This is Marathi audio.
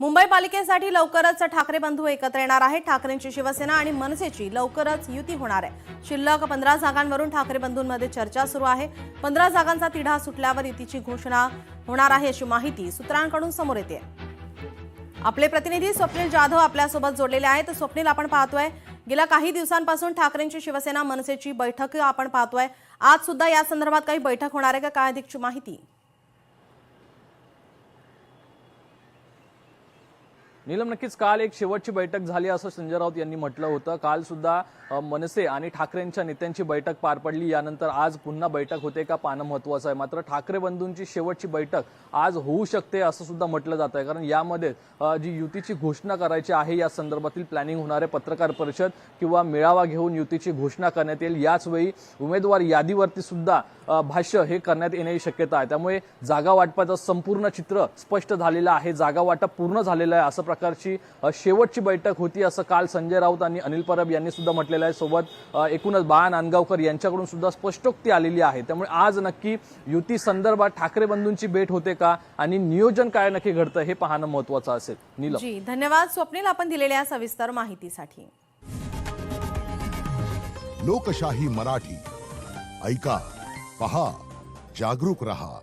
मुंबई पालिकेसाठी लवकरच ठाकरे बंधू एकत्र येणार आहेत। ठाकरेंची शिवसेना आणि मनसेची लवकरच युती होणार आहे। शिल्लक 15 जागांवरून ठाकरे बंधूंमध्ये चर्चा सुरू आहे। 15 जागांचा तिढा सुटल्यावर युतीची घोषणा होणार आहे अशी माहिती सूत्रांकडून समोर येते। आपले प्रतिनिधी स्वप्नील जाधव आपल्यासोबत जोडलेले आहेत। स्वप्नील, आपण पाहतोय गेल्या काही दिवसांपासून ठाकरेंची शिवसेना मनसेची बैठक आपण पाहतोय। आज सुद्धा या संदर्भात काही बैठक होणार आहे का, काय अधिकची माहिती? नीलम, नक्कीच काल एक शेवटची बैठक झाली असं संजय राऊत यांनी म्हटलं होतं। काल सुद्धा मनसे आणि ठाकरेंच्या नेत्यांची बैठक पार पडली। यानंतर आज पुन्हा बैठक होते का पाहणं महत्त्वाचं आहे। मात्र ठाकरे बंधूंची शेवटची बैठक आज होऊ शकते असं सुद्धा म्हटलं जात आहे, कारण यामध्ये जी युतीची घोषणा करायची आहे या संदर्भातील प्लॅनिंग होणार आहे। पत्रकार परिषद किंवा मेळावा घेऊन युतीची घोषणा करण्यात येईल। याच वेळी उमेदवार यादीवरती सुद्धा भाष्य हे करण्यात येण्याची शक्यता आहे। त्यामुळे जागा वाटपाचं संपूर्ण चित्र स्पष्ट झालेलं आहे। जागा वाटप पूर्ण झालेलं आहे असं प्रकारची शेवटची बैठक होती असं काल संजय राऊत आणि अनिल परब यांनी सुद्धा म्हटलेलं आहे। सोबत एकूणच बाळा नांदगावकर यांच्याकडून सुद्धा स्पष्टोक्ती आलेली आहे। त्यामुळे आज नक्की युती संदर्भात ठाकरे बंधूंची भेट होते का आणि नियोजन काय नक्की घडतं हे पाहणं महत्त्वाचं असेल। नीलम जी, धन्यवाद स्वप्नील, आपण दिलेल्या सविस्तर माहितीसाठी। लोकशाही मराठी ऐका, पहा, जागरूक रहा।